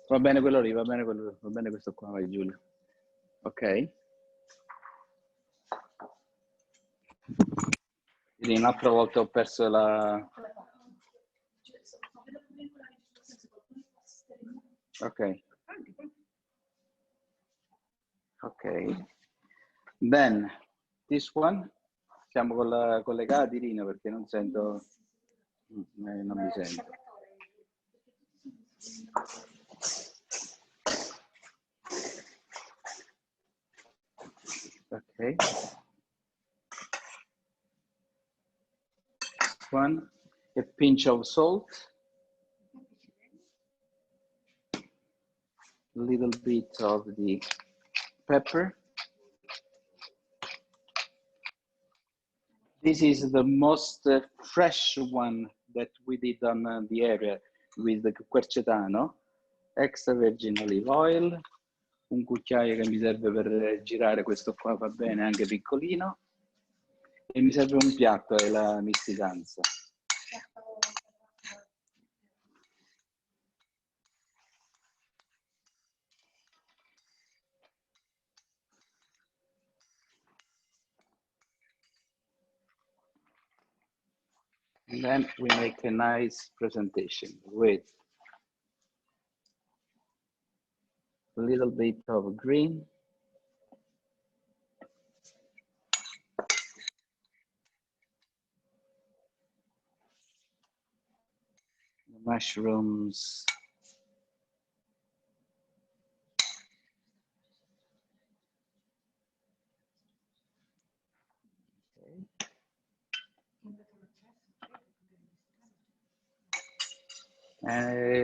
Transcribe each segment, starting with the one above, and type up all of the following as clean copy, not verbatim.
Va bene quello lì, va bene quello, va bene questo qua, vai Giulio. Ok. Quindi un'altra volta ho perso la... Ok. Ok. Then, this one. Siamo collegati, Nino, perché non sento... non mi sento. Ok. One, a pinch of salt, a little bit of the pepper. This is the most fresh one that we did on the area with the quercetano. Extra virgin olive oil, un cucchiaio che mi serve per girare questo qua, va bene, anche piccolino. E mi serve un piatto e la misticanza. And then we make a nice presentation with a little bit of green. Mushrooms.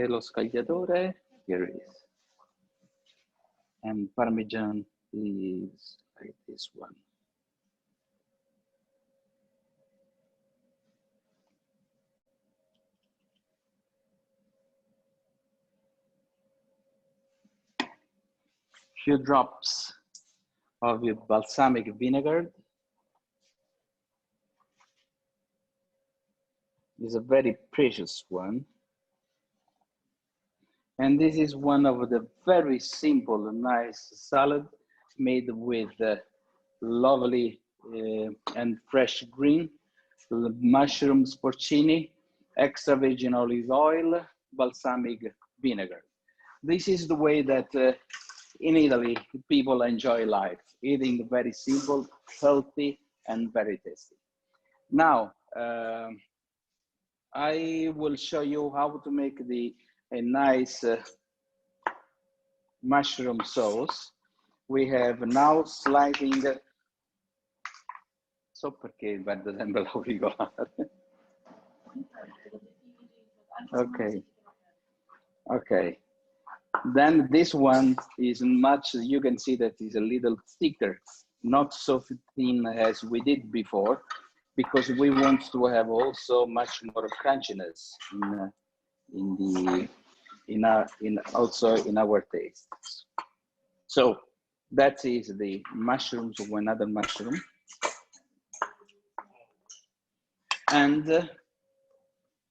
Lo scagliatore, here it is. And Parmesan leaves like this one. Few drops of your balsamic vinegar. It's a very precious one. And this is one of the very simple, nice salad made with lovely and fresh green, mushrooms porcini, extra virgin olive oil, balsamic vinegar. This is the way that in Italy people enjoy life, eating very simple, healthy, and very tasty. Now, I will show you how to make a nice mushroom sauce. We have now sliding. So perché vado sempre l'auricolare. Okay. Okay. Then this one is much, you can see that is a little thicker, not so thin as we did before, because we want to have also much more crunchiness also in our taste. So that is the mushrooms of another mushroom. And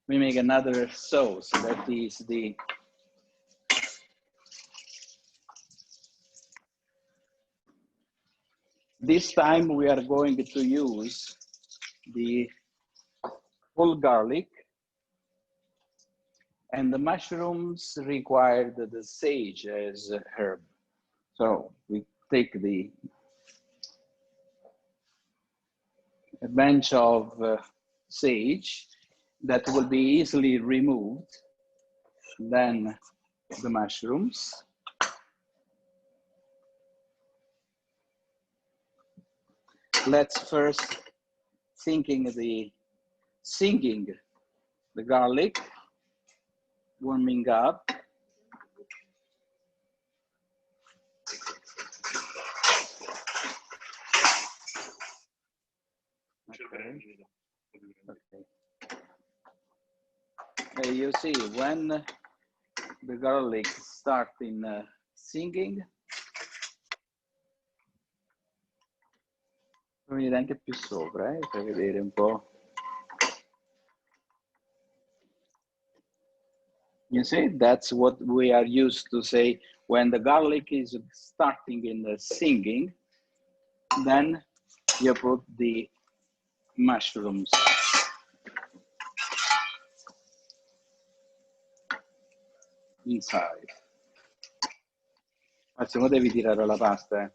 we make another sauce that is the this time we are going to use the whole garlic, and the mushrooms require the sage as herb. So we take a bunch of sage that will be easily removed, then the mushrooms. Let's first singing the garlic, warming up. Okay. You see, when the garlic starts singing, venire anche più sopra, per vedere un po'. You see, that's what we are used to say when the garlic is starting in the singing, then you put the mushrooms. Inside. Massimo, devi tirare la pasta, eh.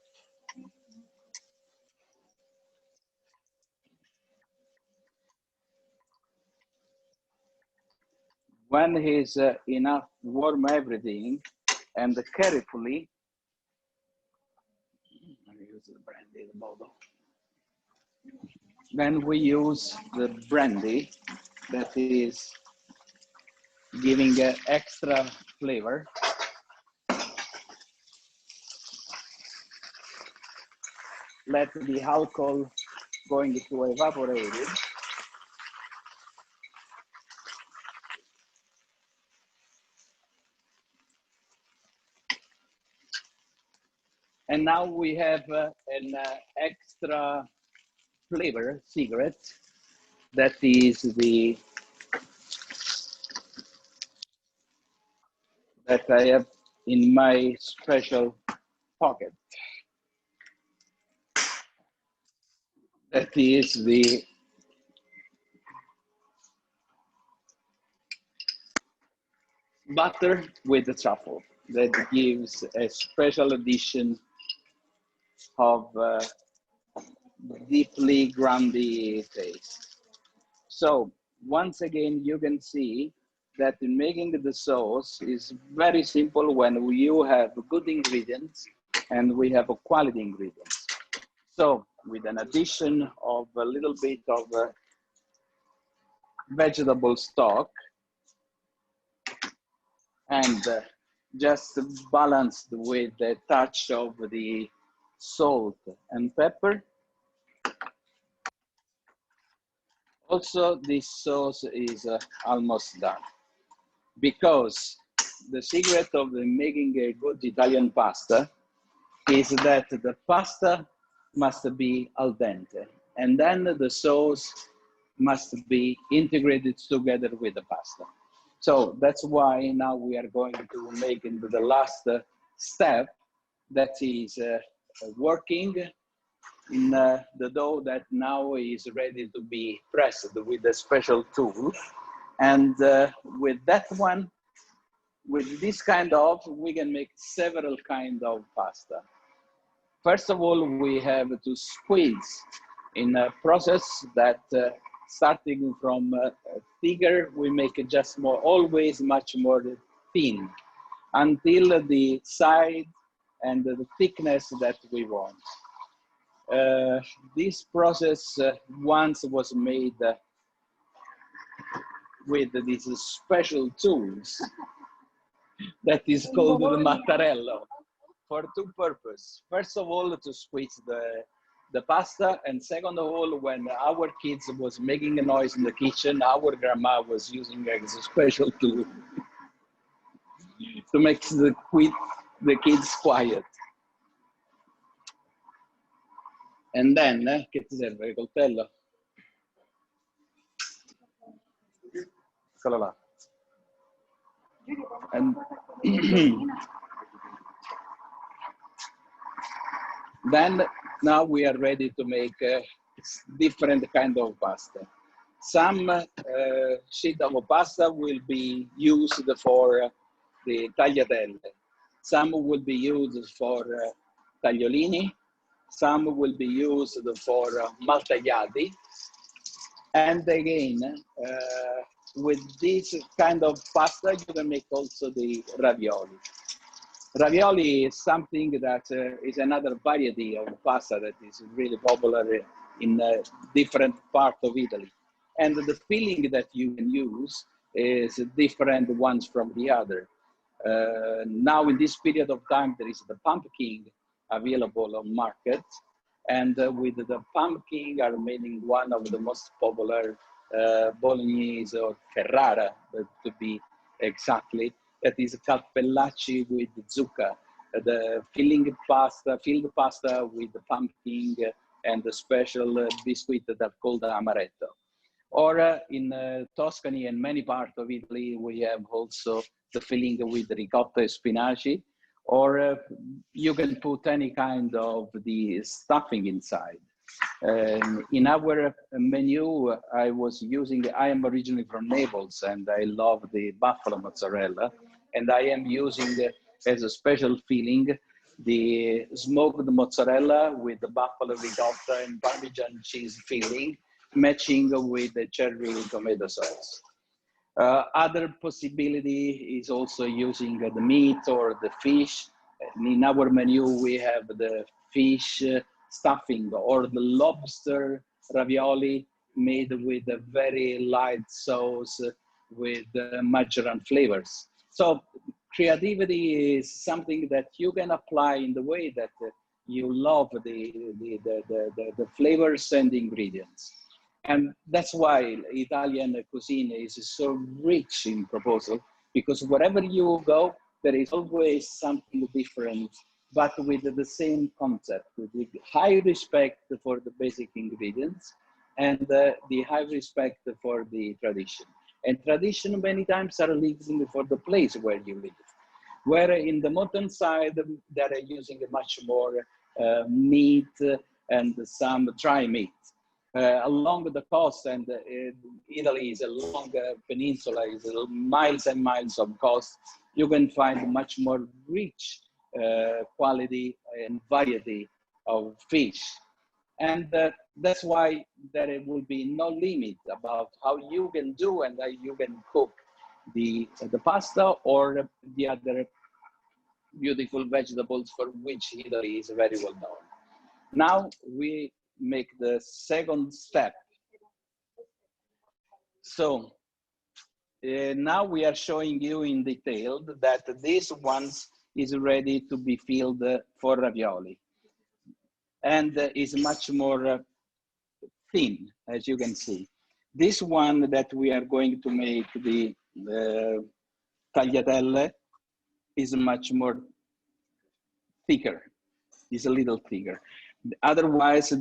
When he's enough warm everything and carefully, let me use the brandy, the bottle. Then we use the brandy that is giving extra flavor. Let the alcohol going to evaporate it. And now we have an extra flavor cigarette that is that I have in my special pocket. That is the butter with the truffle. That gives a special addition of deeply grandy taste. So once again, you can see that making the sauce is very simple when you have good ingredients and we have a quality ingredients. So with an addition of a little bit of vegetable stock and just balanced with a touch of the salt and pepper. Also, this sauce is almost done because the secret of making a good Italian pasta is that the pasta must be al dente and then the sauce must be integrated together with the pasta. So that's why now we are going to make into the last step, that is working in the dough that now is ready to be pressed with a special tool. And with that one, with this kind of, we can make several kinds of pasta. First of all, we have to squeeze in a process that starting from thicker, we make it just more, always much more thin until the size and the thickness that we want. This process once was made with these special tools that is called the mattarello for two purposes. First of all, to squeeze the pasta, and second of all, when our kids was making a noise in the kitchen, our grandma was using a special tool to make the kids quiet. And then, che ti serve? Il coltello? Eccolo là. And then now we are ready to make different kind of pasta. Some sheet of pasta will be used for the tagliatelle. Some will be used for tagliolini. Some will be used for maltagliati. And again, with this kind of pasta, you can make also the ravioli. Ravioli is something that is another variety of pasta that is really popular in different parts of Italy. And the filling that you can use is different ones from the other. Now in this period of time, there is the pumpkin available on market. And with the pumpkin are making one of the most popular bolognese or Ferrara, to be exactly, that is calpellacci with zucca, the filled pasta with the pumpkin and the special biscuit that are called amaretto. Or in Tuscany and many parts of Italy, we have also the filling with ricotta and spinach, or you can put any kind of the stuffing inside. In our menu, I am originally from Naples and I love the buffalo mozzarella, and I am using as a special filling the smoked mozzarella with the buffalo ricotta and Parmesan cheese filling, matching with the cherry tomato sauce. Other possibility is also using the meat or the fish. In our menu, we have the fish stuffing or the lobster ravioli made with a very light sauce with marjoram flavors. So creativity is something that you can apply in the way that you love the flavors and the ingredients. And that's why Italian cuisine is so rich in proposal, because wherever you go, there is always something different, but with the same concept, with high respect for the basic ingredients and the high respect for the tradition. And tradition many times are living for the place where you live. Where in the mountainside, they are using much more meat and some dry meat. Along the coast, and Italy is a long peninsula, is miles and miles of coast, you can find much more rich quality and variety of fish. And that's why there will be no limit about how you can do and how you can cook the pasta or the other beautiful vegetables for which Italy is very well known. Now we make the second step. So now we are showing you in detail that this one is ready to be filled for ravioli, and is much more thin, as you can see. This one that we are going to make, the tagliatelle, is much more thicker, is a little thicker. Otherwise,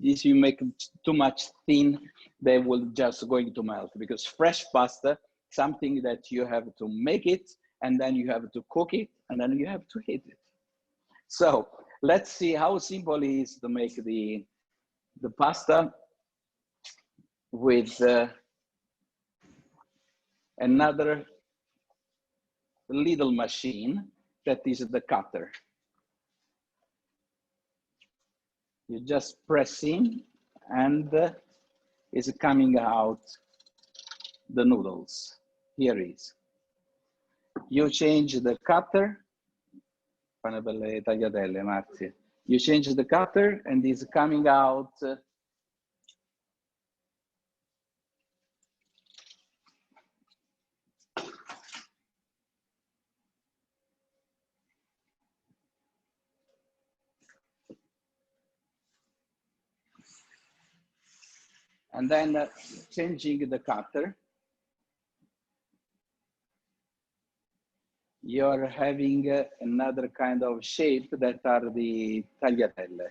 if you make too much thin, they will just going to melt, because fresh pasta, something that you have to make it, and then you have to cook it, and then you have to eat it. So let's see how simple it is to make the pasta with another little machine that is the cutter. You just press in and is coming out the noodles. Here is. You change the cutter. Pane per le tagliatelle, Marzia. You change the cutter and it's coming out and then changing the cutter, you're having another kind of shape that are the tagliatelle.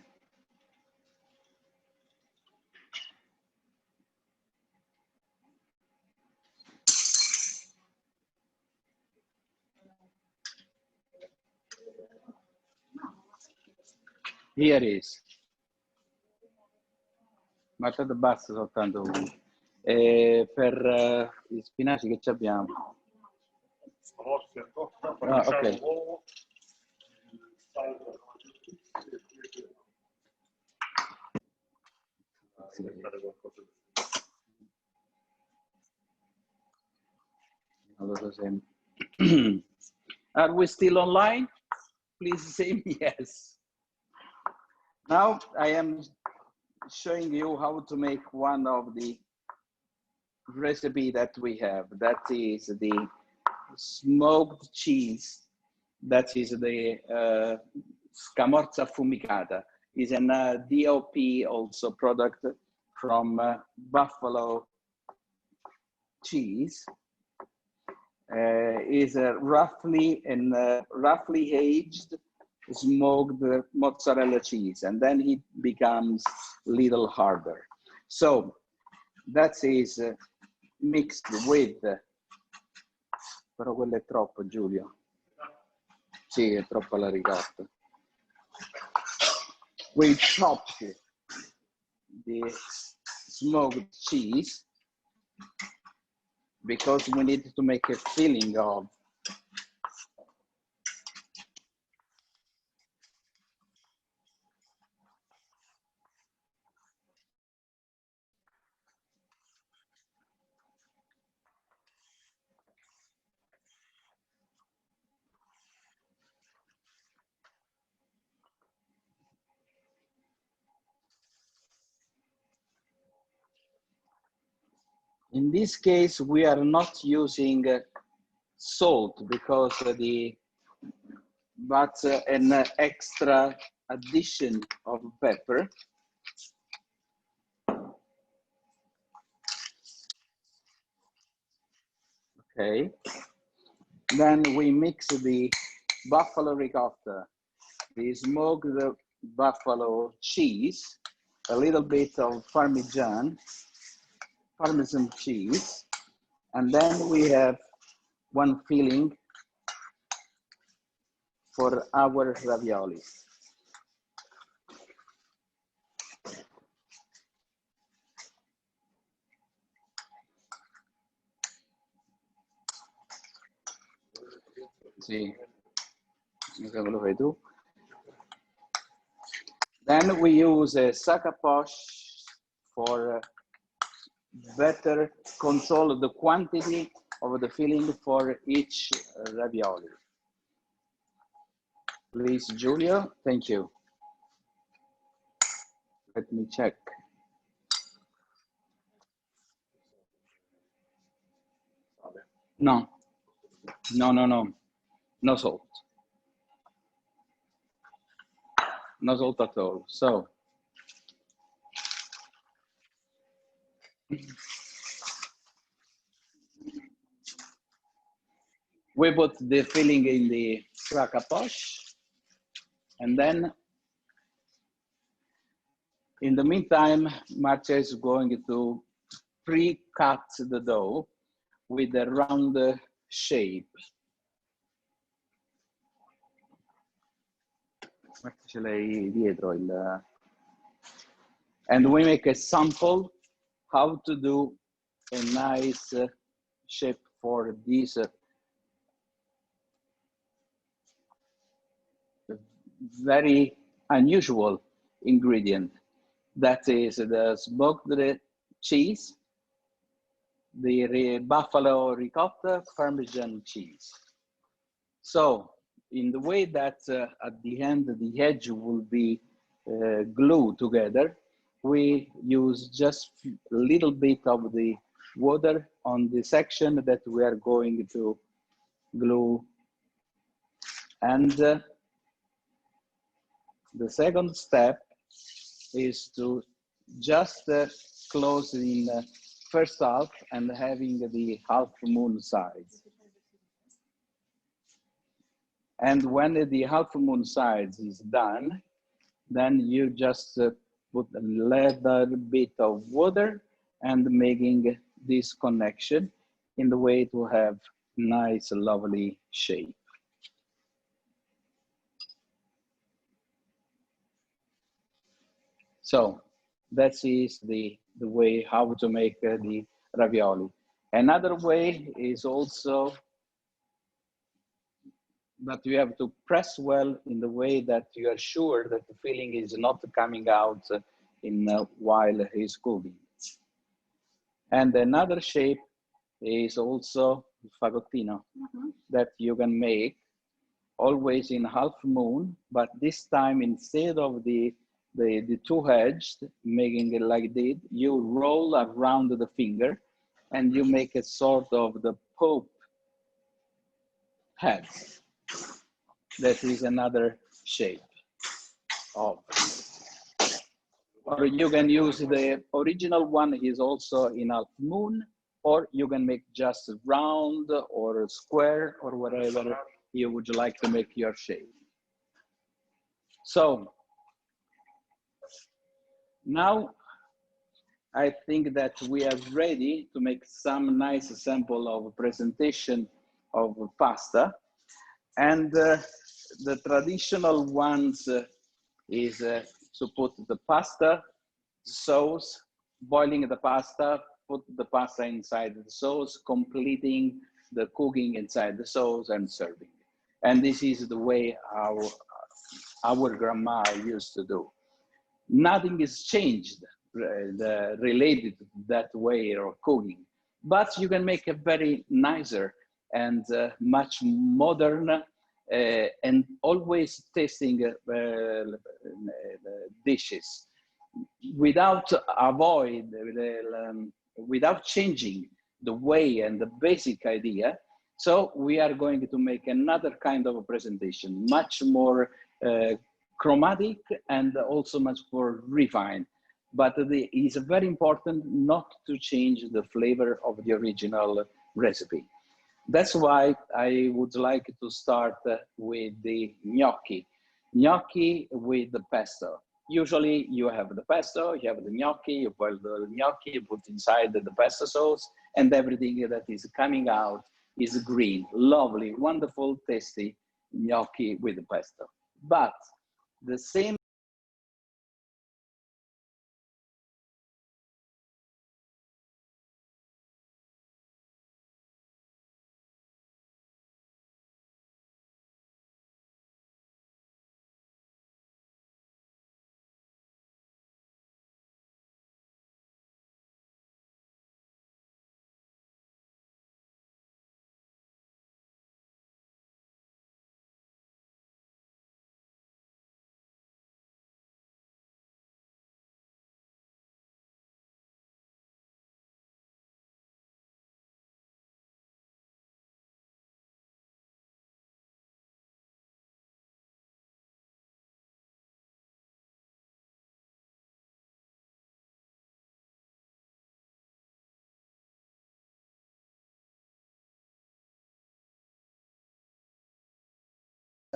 Here is. Marciate basta soltanto uno. Per gli spinaci che ci abbiamo? Ah, ok. Are we still online? Please say yes. Now I am showing you how to make one of the recipe that we have. That is the smoked cheese. That is the scamorza affumicata. Is an DOP also product from buffalo cheese. Is roughly aged smoked mozzarella cheese, and then it becomes a little harder. So that is mixed with Però quello è troppo, Giulio. Sì, è troppo la ricotta. We chopped the smoked cheese because we need to make a filling of. In this case, we are not using salt because but an extra addition of pepper. Okay. Then we mix the buffalo ricotta, the smoked buffalo cheese, a little bit of Parmesan cheese, and then we have one filling for our ravioli. Sì, lo fai tu. Then we use a sac à poche for better control the quantity of the filling for each ravioli. Please, Giulio, thank you. Let me check. No, no salt. No salt at all. So, we put the filling in the sac à poche, and then in the meantime, Marcia is going to pre-cut the dough with a round shape. And we make a sample how to do a nice shape for this very unusual ingredient. That is the smoked cheese, the buffalo ricotta, Parmesan cheese. So in the way that at the end the edge will be glued together, we use just a little bit of the water on the section that we are going to glue. And the second step is to just close in first half and having the half moon sides. And when the half moon sides is done, then you just put a little bit of water and making this connection in the way to have nice, lovely shape. So that is the way how to make the ravioli. Another way is also that you have to press well in the way that you are sure that the filling is not coming out in while it's cooking. And another shape is also fagottino that you can make always in half moon, but this time instead of the two-edged, making it like this, you roll around the finger and you make a sort of the Pope head. That is another shape of. Or you can use the original one is also in half moon, or you can make just round or square or whatever you would like to make your shape. So now I think that we are ready to make some nice sample of presentation of pasta. And the traditional ones is to put the pasta sauce, boiling the pasta, put the pasta inside the sauce, completing the cooking inside the sauce and serving. And this is the way our grandma used to do. Nothing is changed related to that way of cooking, but you can make a very nicer and much modern and always tasting dishes without without changing the way and the basic idea. So we are going to make another kind of a presentation, much more chromatic and also much more refined. But it is very important not to change the flavor of the original recipe. That's why I would like to start with the gnocchi. Gnocchi with the pesto. Usually you have the pesto, you have the gnocchi, you boil the gnocchi, you put inside the pesto sauce, and everything that is coming out is green, lovely, wonderful, tasty gnocchi with the pesto. But the same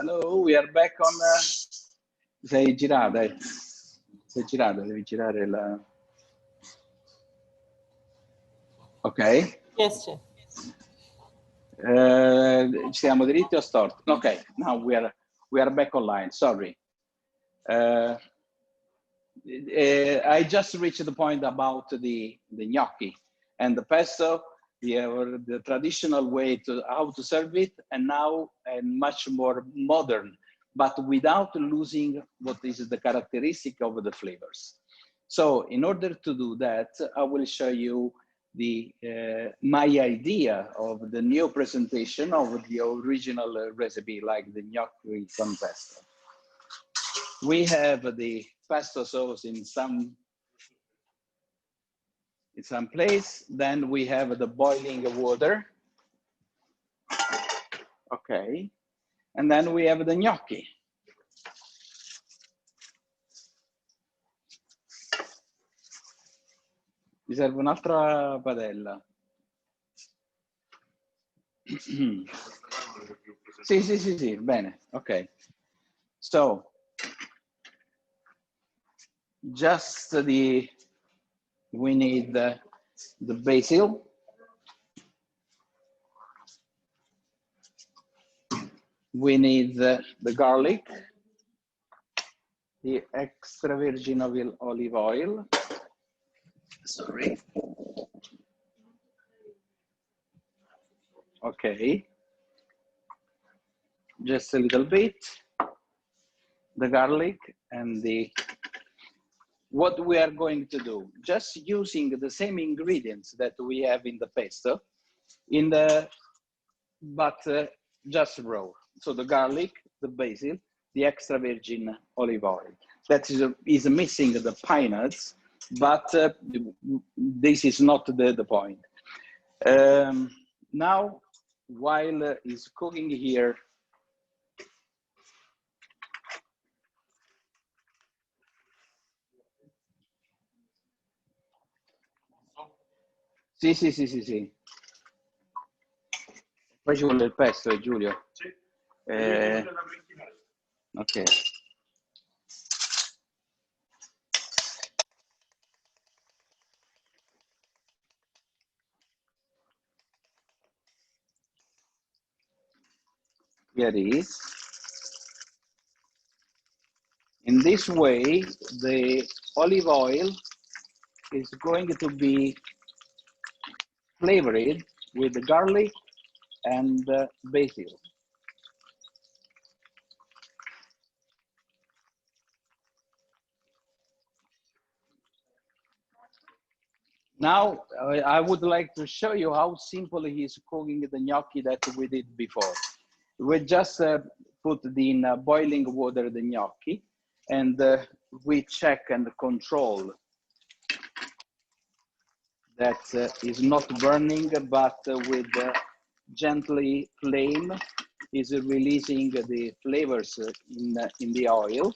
Hello, we are back on. Sei girata, sei girata, devi girare la. Ok. Yes, sir. Ci siamo diritti o storti? Ok, now we are back online. Sorry. I just reached the point about the gnocchi and the pesto, the traditional way to how to serve it, and now and much more modern, but without losing what is the characteristic of the flavors. So in order to do that, I will show you the my idea of the new presentation of the original recipe, like the gnocchi con pesto. We have the pesto sauce in some place. Then we have the boiling water. Okay. And then we have the gnocchi. Mi serve un'altra padella. Sì, bene, ok. So, just we need the basil. We need the garlic, the extra virgin olive oil. Sorry. Okay. Just a little bit. The garlic and what we are going to do, just using the same ingredients that we have in the pesto, but just raw. So the garlic, the basil, the extra virgin olive oil. That is missing the pine nuts, but this is not the point. Now, while it's cooking here, sì. Poi ci vuole il pesto, Giulio. Sì. Ok. Here it is. In this way, the olive oil is going to be flavored with the garlic and basil. Now, I would like to show you how simple he is cooking the gnocchi that we did before. We just put in boiling water the gnocchi, and we check and control that is not burning, but with gently flame is releasing the flavors in the oil.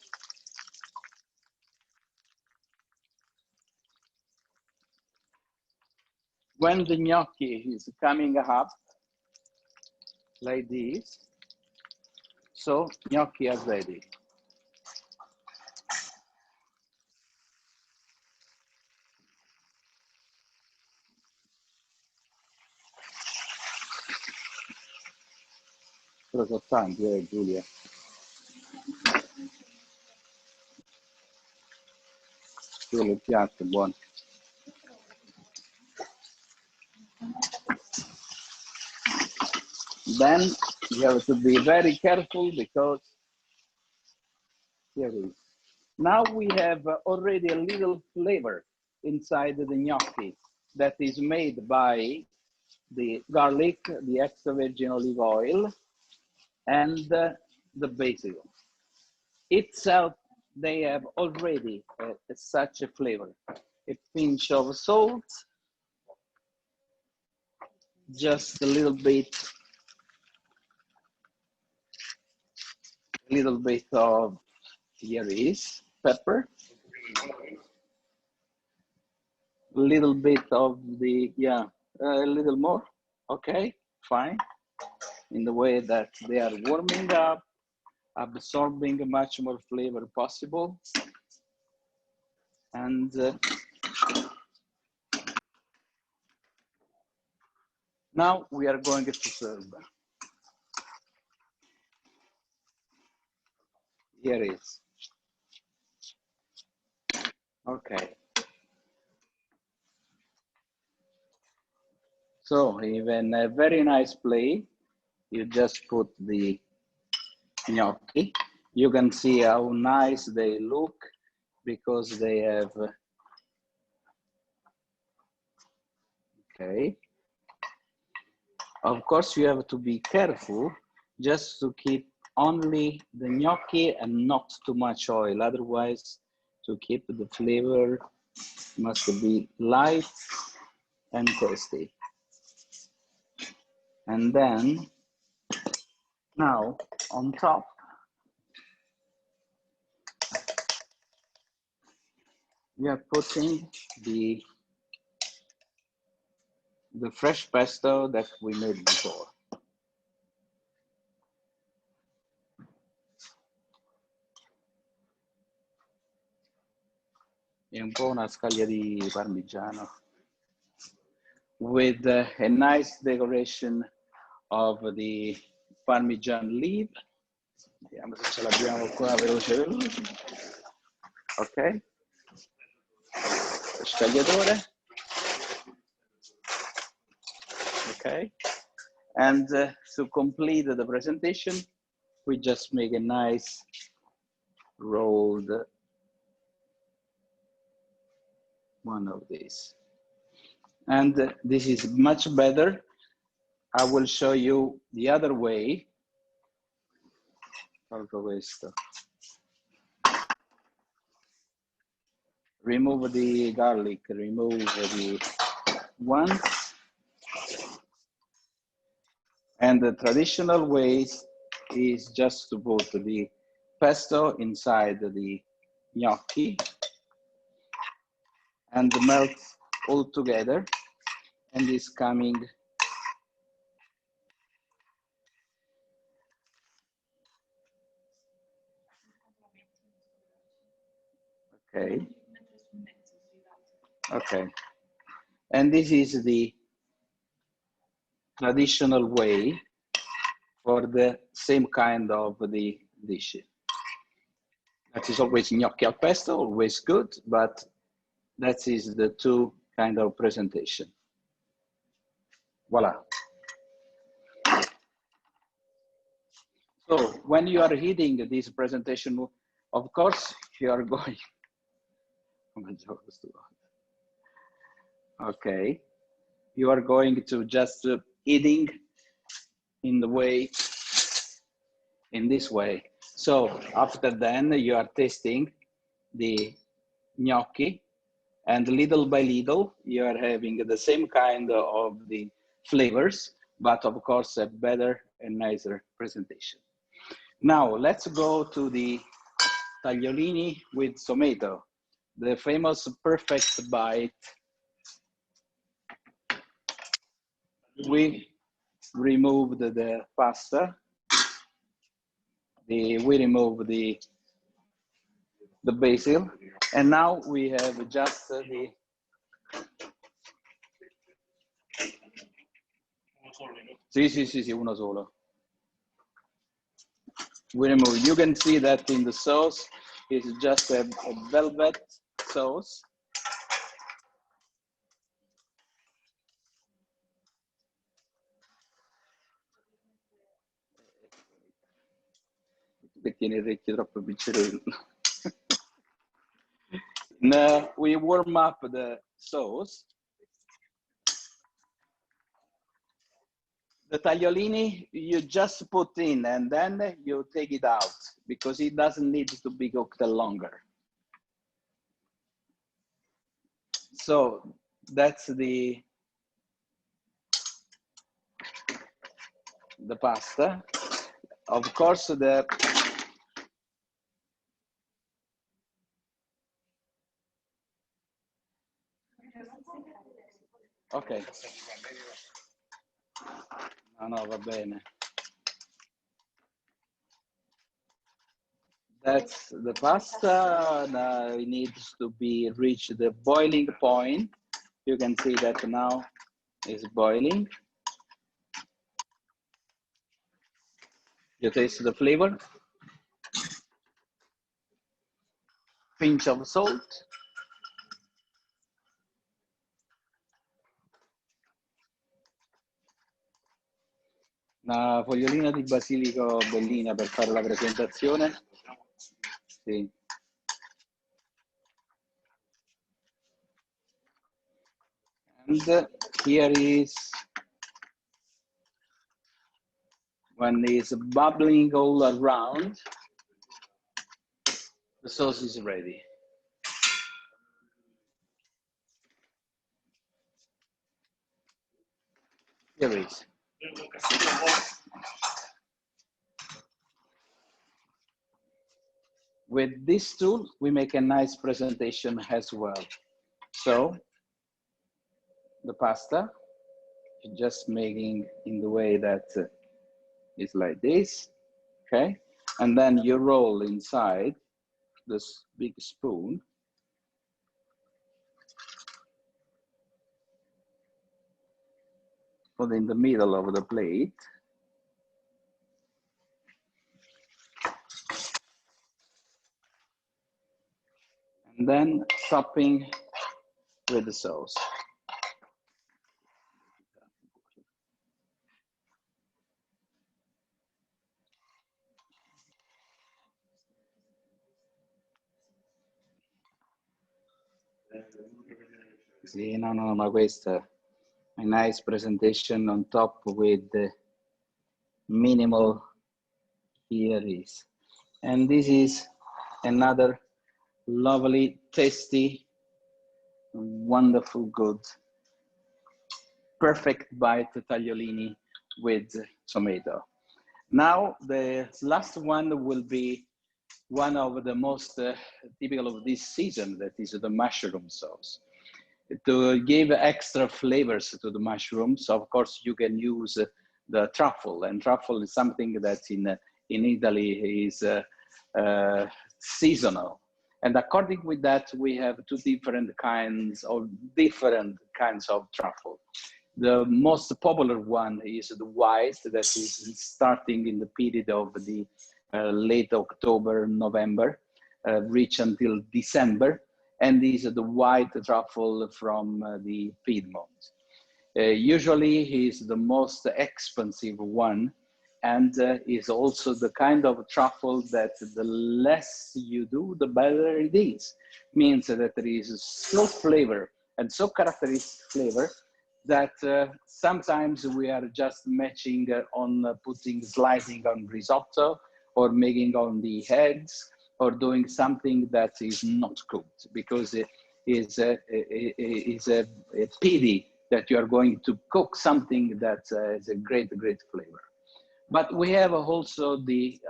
When the gnocchi is coming up like this, so gnocchi are ready. Sono tanti, Giulia. Solo piatto, buono. Then you have to be very careful because here it is. Now we have already a little flavor inside the gnocchi that is made by the garlic, the extra virgin olive oil, and the basil. Itself, they have already such a flavor. A pinch of salt, just a little bit of, here is pepper, a little bit of the, a little more, okay, fine. In the way that they are warming up, absorbing much more flavor possible. And now we are going to serve. Here it is. Okay. So even a very nice plate, you just put the gnocchi. You can see how nice they look because they have, okay. Of course, you have to be careful just to keep only the gnocchi and not too much oil. Otherwise, to keep the flavor must be light and tasty. And then now on top, we are putting the fresh pesto that we made before. E un po' una scaglia di parmigiano with a nice decoration of the Parmesan leaf. Vediamo se ce l'abbiamo qua veloce. Ok. Scagliatore. Okay. And to complete the presentation, we just make a nice rolled one of these. And this is much better. I will show you the other way. Tolgo questo. Remove the garlic, remove the one. And the traditional way is just to put the pesto inside the gnocchi and melt all together, and it's coming okay. Okay, and this is the traditional way for the same kind of the dish. That is always gnocchi al pesto, always good, but that is the two kind of presentation. Voila. So when you are eating this presentation, of course, you are going. Okay, you are going to just eating in the way, in this way. So after then you are tasting the gnocchi, and little by little you are having the same kind of the flavors, but of course a better and nicer presentation. Now let's go to the tagliolini with tomato, the famous perfect bite. We removed the pasta. We remove the basil, and now we have just the sì, uno solo. We remove. You can see that in the sauce is just a velvet sauce. Tiene orecchie troppo piccerello. We warm up the sauce. The tagliolini you just put in and then you take it out because it doesn't need to be cooked longer. So that's the pasta. Of course, the okay. No, va bene. That's the pasta. Now it needs to be reach the boiling point. You can see that now is boiling. You taste the flavor. Pinch of salt. Una fogliolina di basilico bellina per fare la presentazione. Sì. And here is when it's bubbling all around, the sauce is ready. Here it is. With this tool, we make a nice presentation as well. So the pasta, just making in the way that it's like this, okay? And then you roll inside this big spoon. Put in the middle of the plate. And then topping with the sauce. Sì, no, ma questa a nice presentation on top with the minimal here is. And this is another lovely, tasty, wonderful, good, perfect bite tagliolini with tomato. Now the last one will be one of the most typical of this season, that is the mushroom sauce. To give extra flavors to the mushrooms, of course, you can use the truffle, and truffle is something that in Italy is seasonal. And according with that, we have two different kinds of truffle. The most popular one is the white, that is starting in the period of the late October, November, reach until December, and these are the white truffle from the Piedmont. Usually he's the most expensive one, and is also the kind of truffle that the less you do, the better it is. Means that there is so flavor and so characteristic flavor that sometimes we are just matching on putting sliding on risotto or making on the eggs or doing something that is not cooked, because it is a pity that you are going to cook something that is a great flavor. But we have also the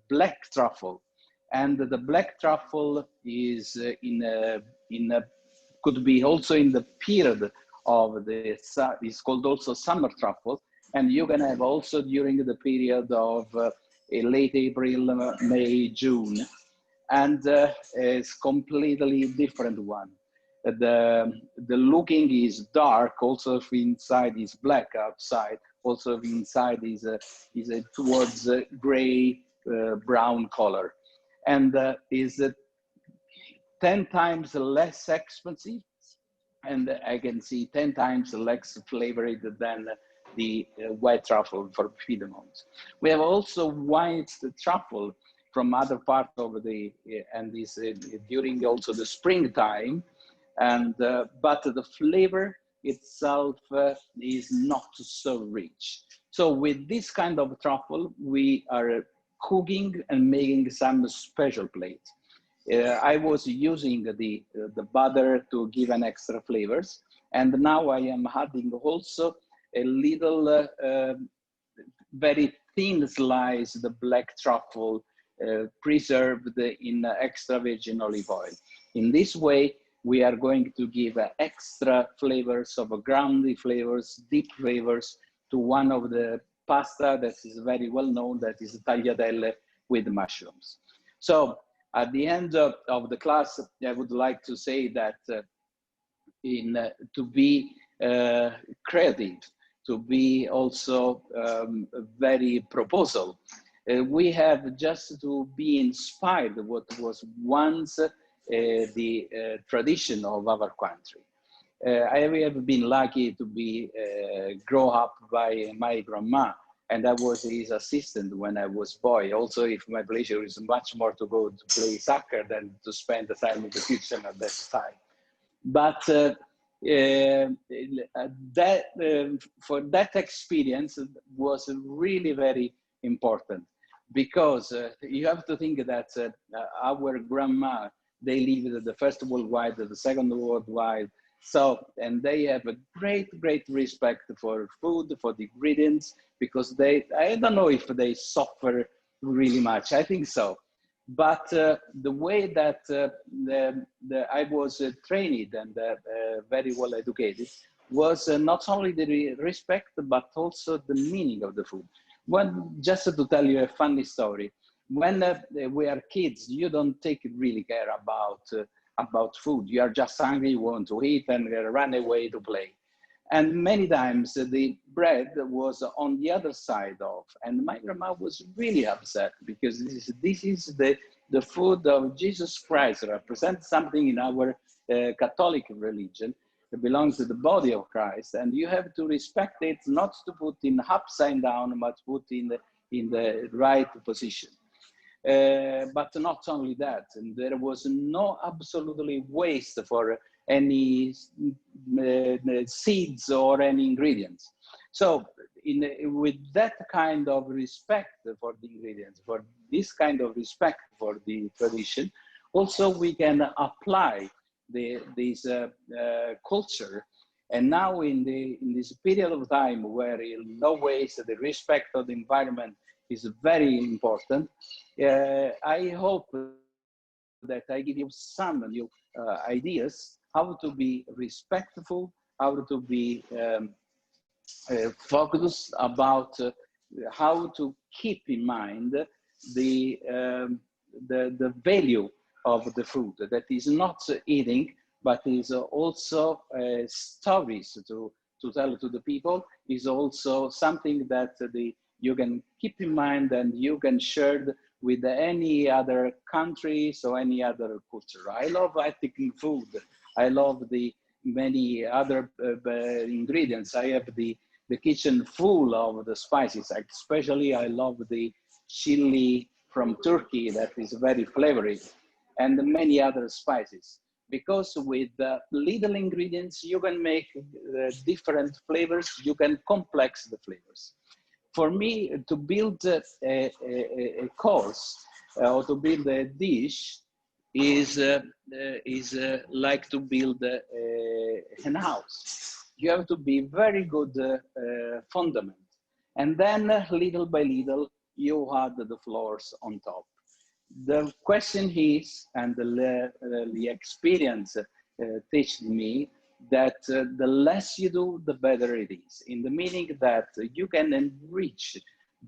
black truffle, and the black truffle is could be also in the period of the, it's called also summer truffle, and you can have also during the period of a late April, May, June, and it's completely different one. The looking is dark, also if inside is black outside, also if inside is towards gray brown color, and is 10 times less expensive, and I can see 10 times less flavored than the white truffle for Piedmont. We have also white truffle from other parts of the, and this during also the springtime, and but the flavor itself is not so rich. So with this kind of truffle, we are cooking and making some special plates. I was using the butter to give an extra flavors, and now I am adding also a little very thin slice the black truffle preserved in extra virgin olive oil. In this way, we are going to give extra flavors of groundy flavors, deep flavors to one of the pasta that is very well known, that is tagliatelle with mushrooms. So at the end of the class, I would like to say that to be creative, to be also very proposal, we have just to be inspired what was once the tradition of our country. I have been lucky to be grow up by my grandma, and I was his assistant when I was boy. Also, if my pleasure is much more to go to play soccer than to spend the time in the kitchen at that time. But for that experience was really very important, because you have to think that our grandma, they lived the First World War, the Second World War, so, and they have a great respect for food, for the ingredients, because they, I don't know if they suffer really much, I think so. But the way that I was trained and very well educated was not only the respect, but also the meaning of the food. Just to tell you a funny story, when we are kids, you don't take really care about food. You are just hungry, you want to eat, and run away to play. And many times the bread was on the other side of, and my grandma was really upset, because this is the food of Jesus Christ, represents something in our Catholic religion. It belongs to the body of Christ, and you have to respect it, not to put in upside down, but put in the right position. But not only that, and there was no absolutely waste for any seeds or any ingredients. So with that kind of respect for the ingredients, for this kind of respect for the tradition, also we can apply this culture. And now in this period of time where in no ways the respect of the environment is very important, I hope that I give you some new ideas how to be respectful, how to be focused about how to keep in mind the value of the food, that is not eating, but is also stories to to tell to the people is also something that you can keep in mind and you can share with any other countries or any other culture. I love ethnic food. I love the many other ingredients. I have the kitchen full of the spices. Especially I love the chili from Turkey that is very flavory, and many other spices. Because with little ingredients, you can make different flavors, you can complex the flavors. For me, to build a course or to build a dish is like to build an house. You have to be very good fundament. And then little by little, you add the floors on top. The question is, and the experience teaches me that the less you do, the better it is. In the meaning that you can enrich,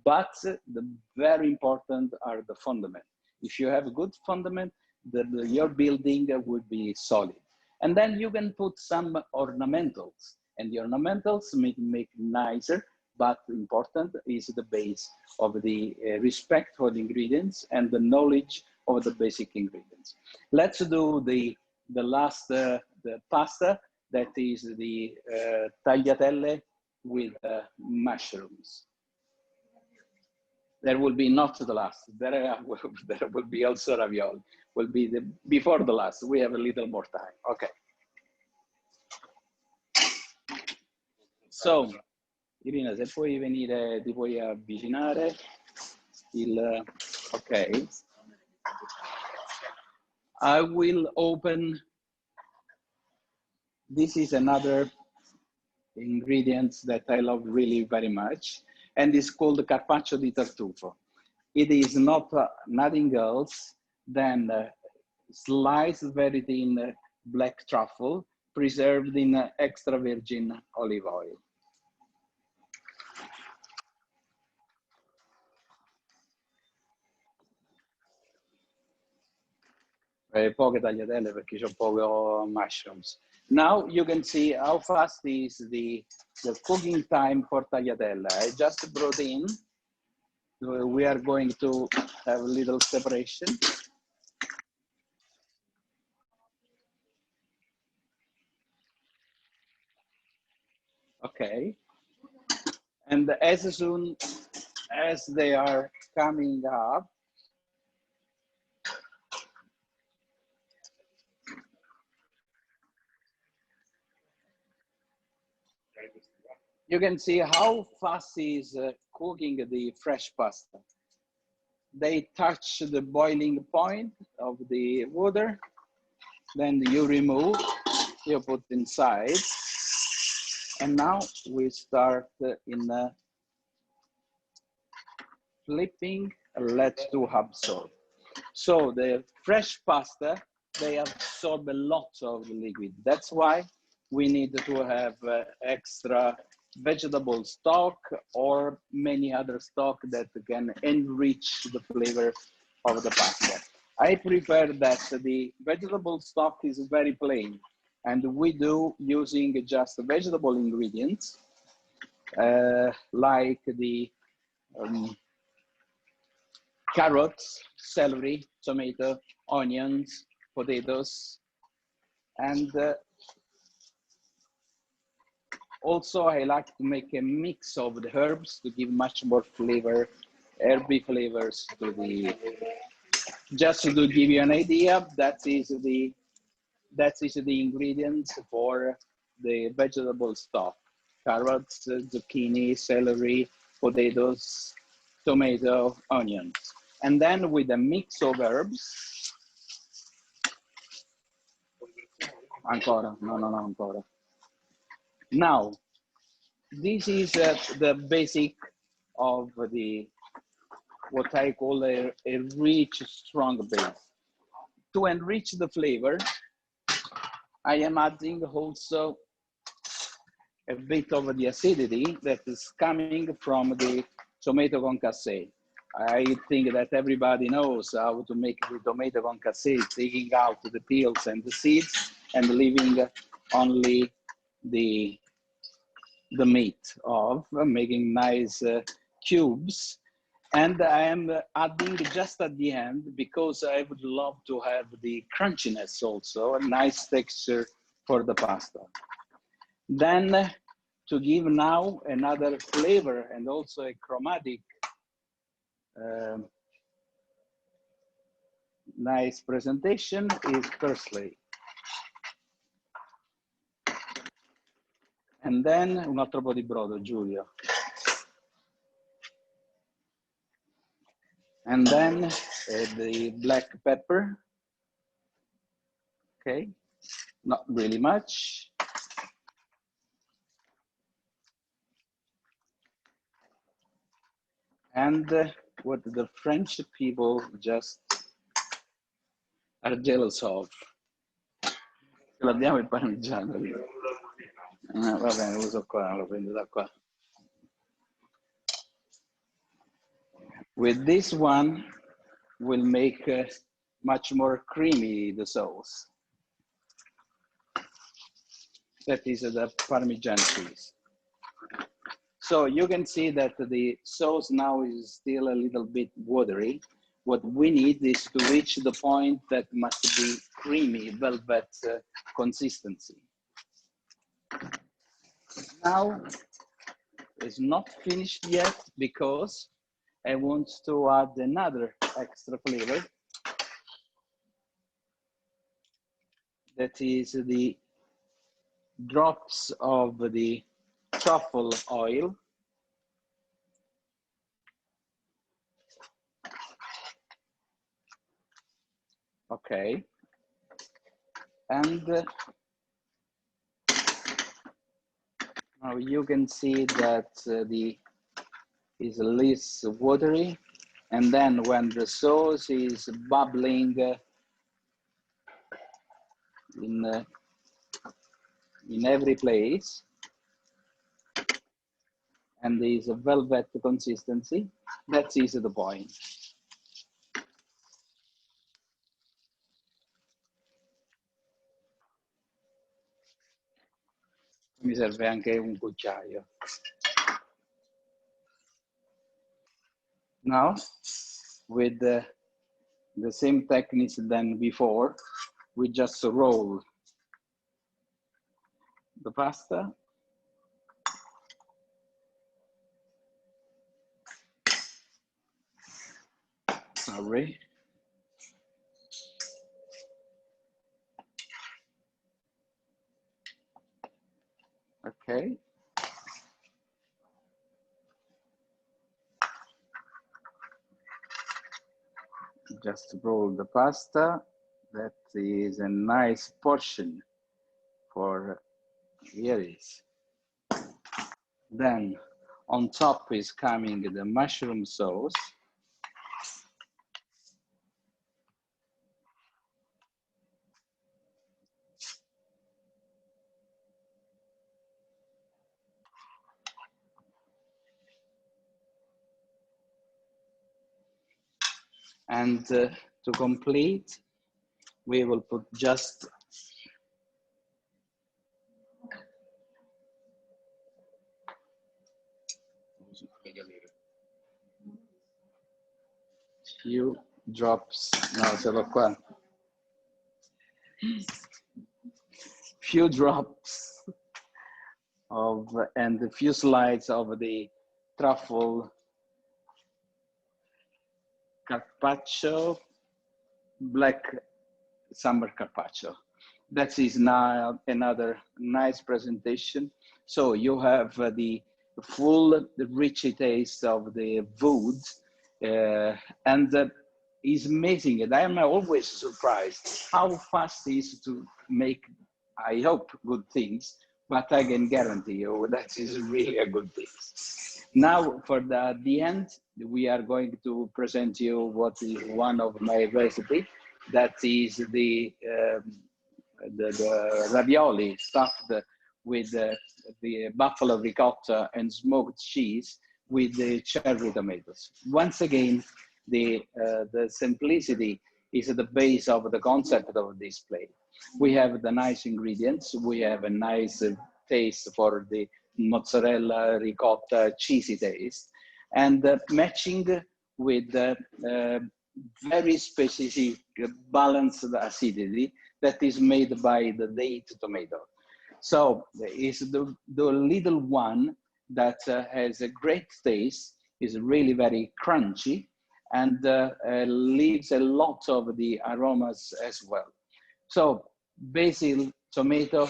but the very important are the fundament. If you have a good fundament, your building would be solid. And then you can put some ornamentals, and the ornamentals make nicer, but important is the base of the respect for the ingredients and the knowledge of the basic ingredients. Let's do the last, the pasta, that is the tagliatelle with mushrooms. There will be not the last, there will be also ravioli, will be before the last, we have a little more time, okay. So, Irina, se puoi venire, ti puoi avvicinare, ok. I will open, this is another ingredient that I love really very much, and it's called carpaccio di tartufo. It is not nothing else than sliced very thin black truffle preserved in extra virgin olive oil. Poche tagliatelle perché c'ho poco mushrooms. Now you can see how fast is the cooking time for tagliatelle. I just brought in, we are going to have a little separation. Okay. And as soon as they are coming up, you can see how fast is cooking the fresh pasta. They touch the boiling point of the water, then you remove, you put inside, and now we start in flipping, let to absorb. So the fresh pasta, they absorb a lot of liquid. That's why we need to have extra vegetable stock or many other stock that can enrich the flavor of the pasta. I prefer that the vegetable stock is very plain, and we do using just vegetable ingredients like the carrots, celery, tomato, onions, potatoes, and also I like to make a mix of the herbs to give much more flavor, herby flavors to the, just to give you an idea, that is the ingredients for the vegetable stock: carrots, zucchini, celery, potatoes, tomato, onions. And then with a mix of herbs, ancora, no, ancora. Now, this is the basic of the, what I call a rich, strong base. To enrich the flavor, I am adding also a bit of the acidity that is coming from the tomato concassé. I think that everybody knows how to make the tomato concassé, taking out the peels and the seeds and leaving only the the meat of, making nice cubes. And I am adding just at the end, because I would love to have the crunchiness also, a nice texture for the pasta. Then to give now another flavor and also a chromatic nice presentation is parsley. And then un altro po' di brodo, Giulio. And then the black pepper. Okay, not really much. And what the French people just are jealous of. Ce l'abbiamo il parmigiano. Va bene, uso qua, lo prendo da qua. With this one, we'll make much more creamy the sauce. That is the Parmesan cheese. So you can see that the sauce now is still a little bit watery. What we need is to reach the point that must be creamy, velvet consistency. Now, it's not finished yet because I want to add another extra flavor. That is the drops of the truffle oil. Okay. And now you can see that the is less watery, and then when the sauce is bubbling in every place, and there is a velvet consistency, that is the point. Mi serve anche un cucchiaio. Now, with the same techniques than before, we just roll the pasta. Sorry. Okay. Just roll the pasta. That is a nice portion for, here it is. Then on top is coming the mushroom sauce. And to complete, we will put just few drops, no, ce l'ho qua. Few drops of, and a few slides of the truffle carpaccio, black summer carpaccio. That is now another nice presentation. So you have the full, rich taste of the food, and it's amazing. And I am always surprised how fast it is to make, I hope, good things, but I can guarantee you that is really a good thing. Now, for the end, we are going to present you what is one of my recipe. That is the ravioli stuffed with the buffalo ricotta and smoked cheese with the cherry tomatoes. Once again, the simplicity is at the base of the concept of this plate. We have the nice ingredients. We have a nice taste for the mozzarella, ricotta, cheesy taste, and matching with very specific balanced acidity that is made by the date tomato. So it's the little one that has a great taste, is really very crunchy, and leaves a lot of the aromas as well. So basil, tomato,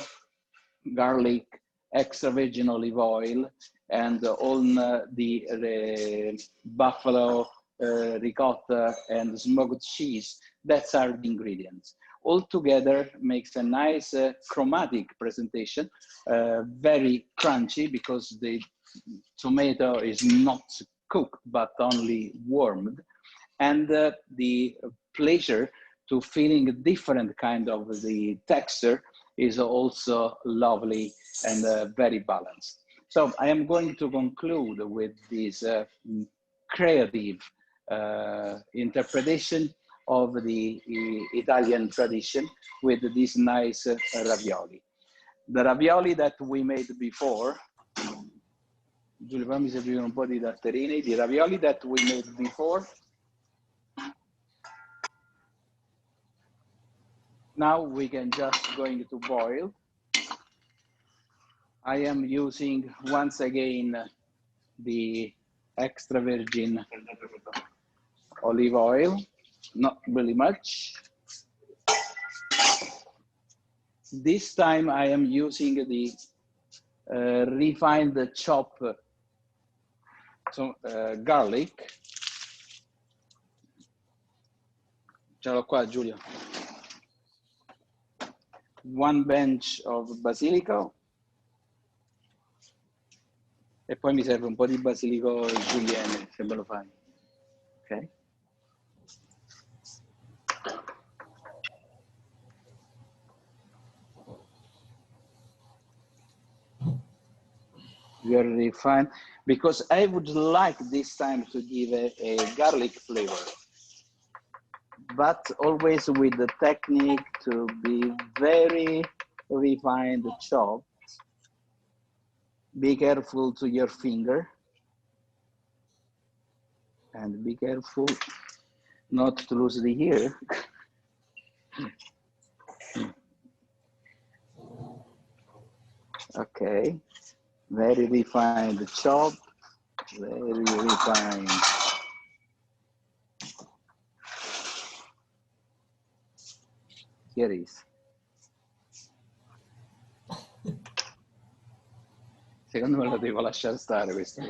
garlic, extra virgin olive oil, and on the buffalo ricotta and smoked cheese. That's our ingredients. All together makes a nice chromatic presentation, very crunchy because the tomato is not cooked but only warmed, and the pleasure to feeling a different kind of the texture is also lovely and very balanced. So I am going to conclude with this creative interpretation of the Italian tradition with this nice ravioli. The ravioli that we made before, Giulio, fammi servire un po' di datterini, the ravioli that we made before. Now we can just going to boil. I am using once again the extra virgin olive oil, not really much. This time I am using the refined chopped garlic. Ce l'ho qua, Giulio. 1 bench of basilico. E poi mi serve un po' di basilico julienne, se me lo fai. Ok? Very fine, because I would like this time to give a garlic flavor, but always with the technique to be very refined chopped. Be careful to your finger, and be careful not to lose the ear. Okay, very refined chop, very refined. Here is. Secondo me lo devo lasciare stare questo.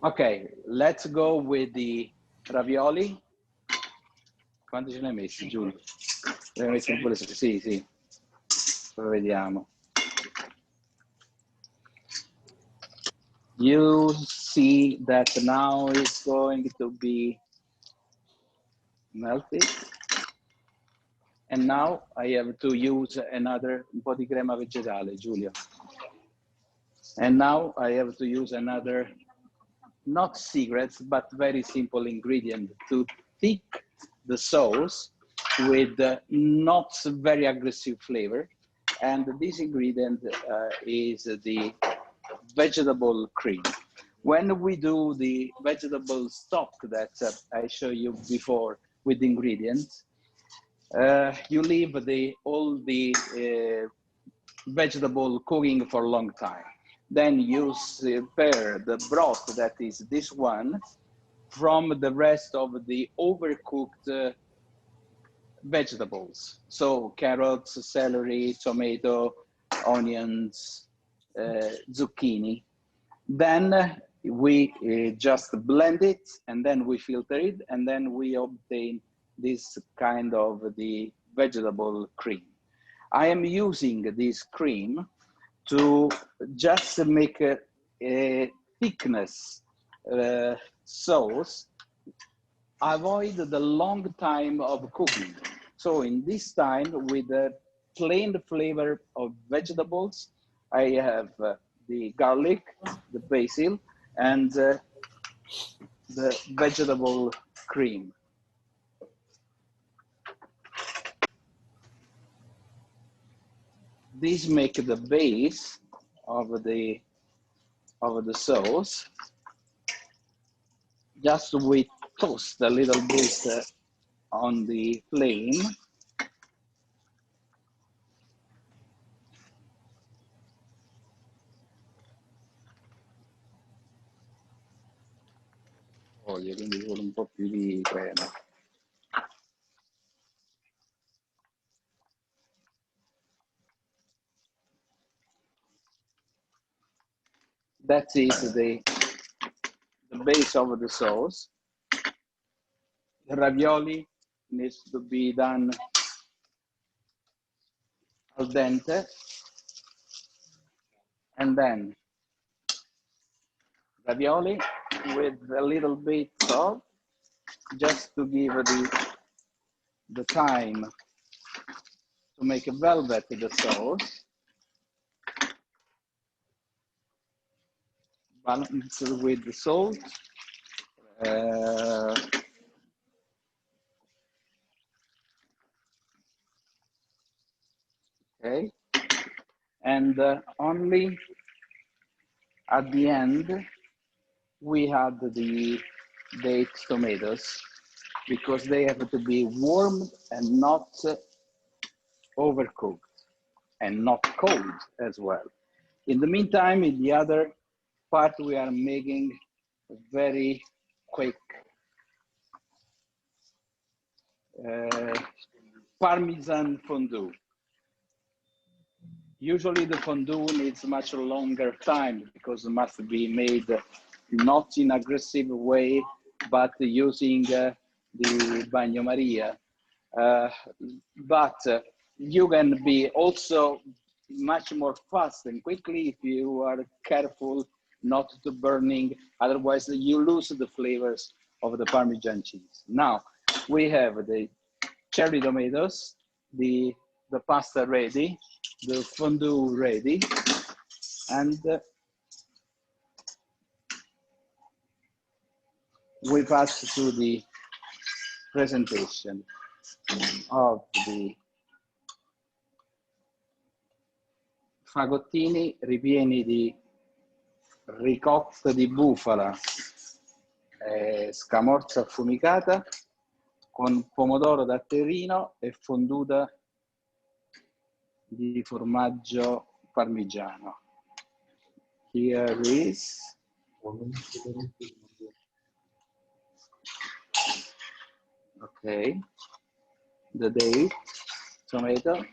Ok, let's go with the ravioli. Quanti ce ne hai messi, Giulio? Ne hai messi pure, sì, sì. Poi vediamo. You see that now it's going to be melted. And now I have to use another un po' di crema vegetale, Giulio. And now I have to use another, not secrets, but very simple ingredient to thick the sauce with not very aggressive flavor. And this ingredient is the vegetable cream. When we do the vegetable stock that I showed you before with the ingredients, you leave all the vegetable cooking for a long time. Then you prepare the broth that is this one from the rest of the overcooked vegetables. So carrots, celery, tomato, onions, zucchini. Then we just blend it, and then we filter it, and then we obtain this kind of the vegetable cream. I am using this cream to just make a thickness sauce, avoid the long time of cooking. So in this time, with the plain flavor of vegetables, I have the garlic, the basil, and the vegetable cream. These make the base of the sauce. Just we toast a little bit on the flame. Olio, quindi vuole un po' più di crema. That is the base of the sauce. The ravioli needs to be done al dente, and then ravioli with a little bit of, just to give the time to make a velvet the sauce. Balance with the salt. Okay, and only at the end we add the baked tomatoes, because they have to be warm and not overcooked and not cold as well. In the meantime, in the other part, we are making a very quick Parmesan fondue. Usually the fondue needs much longer time because it must be made not in aggressive way, but using the bagnomaria. But you can be also much more fast and quickly if you are careful not to burning, otherwise you lose the flavors of the Parmesan cheese. Now we have the cherry tomatoes, the pasta ready, the fondue ready, and we pass to the presentation of the fagottini ripieni di ricotta di bufala, scamorza affumicata con pomodoro datterino e fonduta di formaggio parmigiano. Here is okay, the date, tomato,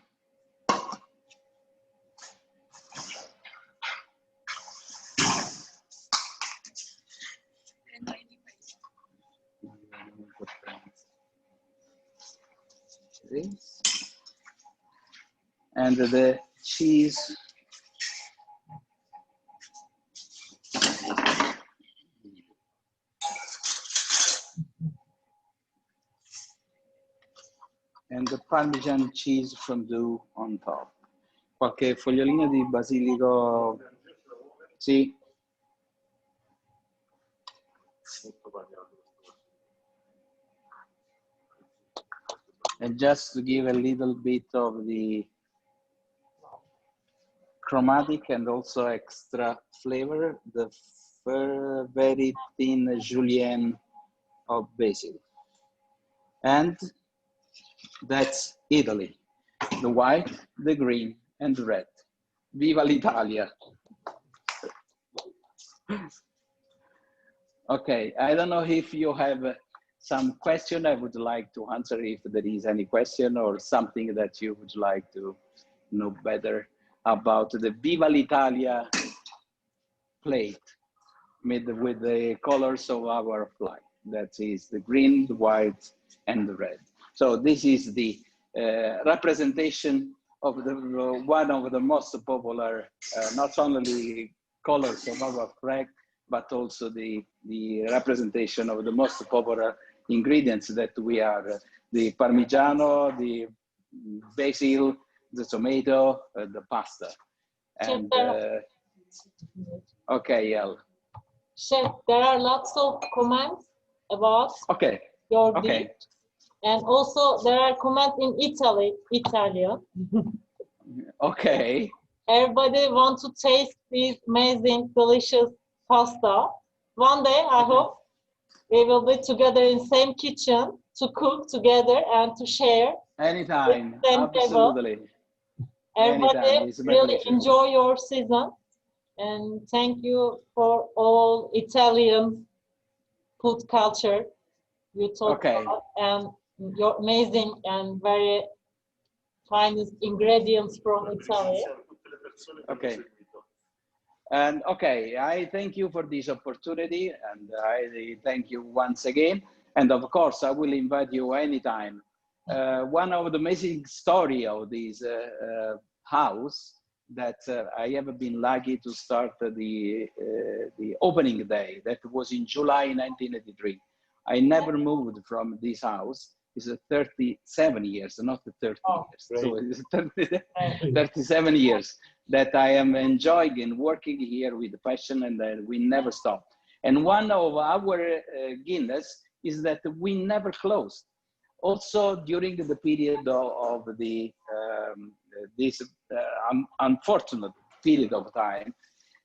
and the cheese and the Parmesan cheese fondue on top. Qualche fogliolino di basilico, sì. And just to give a little bit of the chromatic and also extra flavor, the very thin julienne of basil. And that's Italy. The white, the green, and the red. Viva l'Italia. Okay, I don't know if you have some question I would like to answer, if there is any question or something that you would like to know better about the Viva l'Italia plate made with the colors of our flag. That is the green, the white, and the red. So this is the representation of the one of the most popular, not only colors of our flag, but also the representation of the most popular ingredients that we are, the Parmigiano, the basil, the tomato, the pasta. And okay, El. Chef, there are lots of comments about your dish. And also there are comments in Italian. Okay. Everybody want to taste this amazing, delicious pasta. One day, I hope we will be together in same kitchen to cook together and to share Anytime. same table. Absolutely. Everybody, Anytime. It's my really pleasure. enjoy your season, and thank you for all Italian food culture you talk Okay. about and your amazing and very finest ingredients from Italy. Okay. And okay, I thank you for this opportunity, and I thank you once again. And of course, I will invite you anytime. One of the amazing story of this house that I have been lucky to start the opening day. That was in July 1983. I never moved from this house. It's 37 years, not 30 years. Great. So it's 37 years that I am enjoying and working here with passion, and we never stop. And one of our Guinness is that we never closed. Also during the period of the this unfortunate period of time,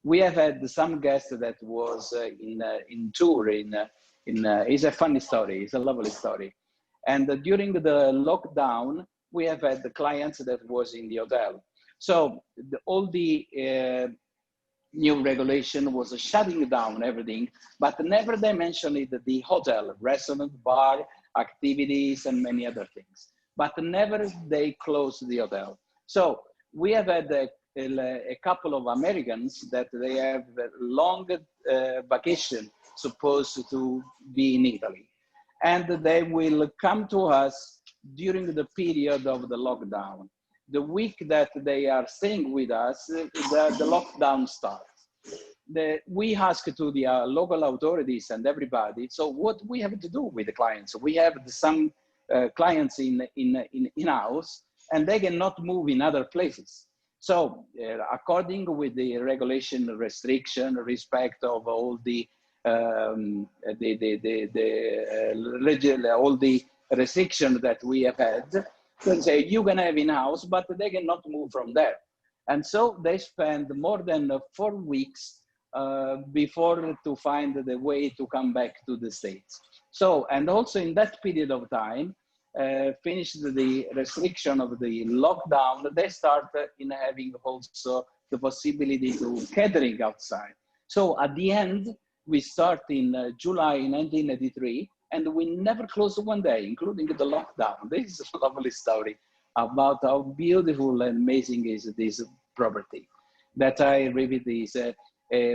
we have had some guests that was in tour it's a funny story, it's a lovely story. And during the lockdown, we have had the clients that was in the hotel. So all the new regulation was shutting down everything, but never they mentioned it, the hotel, restaurant, bar, activities, and many other things. But never they closed the hotel. So we have had a couple of Americans that they have a long vacation supposed to be in Italy. And they will come to us during the period of the lockdown. The week that they are staying with us, the lockdown starts. We ask to the local authorities and everybody, so what we have to do with the clients? We have some clients in-house, and they cannot move in other places. So according with the regulation restriction, respect of all the all the restrictions that we have had, they say you can have in-house, but they cannot move from there. And so they spend more than 4 weeks before to find the way to come back to the States. So, and also in that period of time, finished the restriction of the lockdown, they start in having also the possibility to catering outside. So at the end, we start in July 1983, and we never closed one day, including the lockdown. This is a lovely story about how beautiful and amazing is this property. That I repeat is a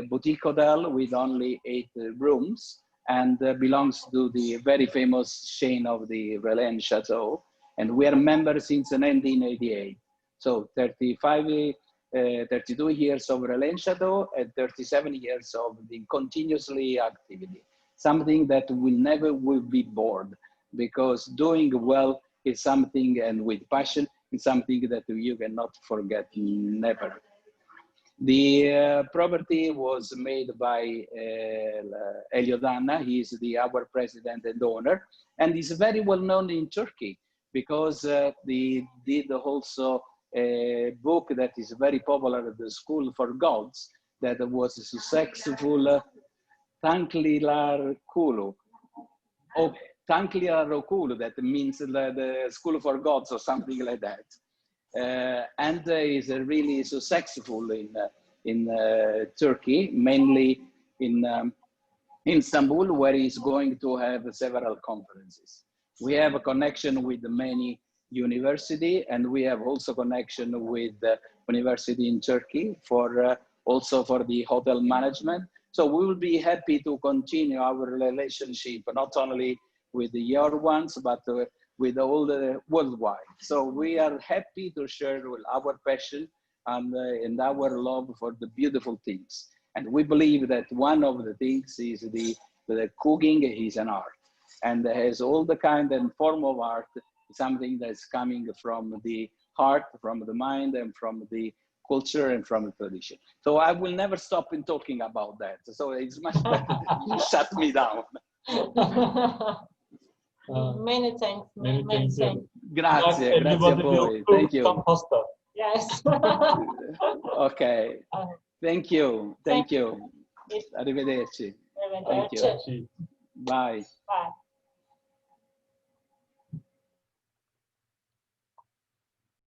boutique hotel with only 8 rooms, and belongs to the very famous chain of the Relais Chateau. And we are members since 1988. So 32 years of Relais Chateau and 37 years of the continuously activity. Something that we never will be bored, because doing well is something, and with passion, is something that you cannot forget, never. The property was made by Elio Danna. He is our president and owner, and he's very well known in Turkey because they did also a book that is very popular, The School for Gods, that was successful, Tanklilar Kulu. Oh, Tanklilar Kulu, that means the School for Gods or something like that. And is really successful in Turkey, mainly in Istanbul, where he's going to have several conferences. We have a connection with many university, and we have also connection with the university in Turkey for also for the hotel management. So we will be happy to continue our relationship, not only with your ones, but with all the worldwide. So we are happy to share our passion and our love for the beautiful things. And we believe that one of the things is the cooking is an art, and has all the kind and form of art, something that's coming from the heart, from the mind, and from the culture and from the tradition. So I will never stop in talking about that. So it's much better that you shut me down. Many thanks. Many thanks. Grazie, grazie a voi. Thank you. Some pasta. Yes. Okay. Thank you. Thank you. Arrivederci. Thank you. Arrivederci. Bye. Bye.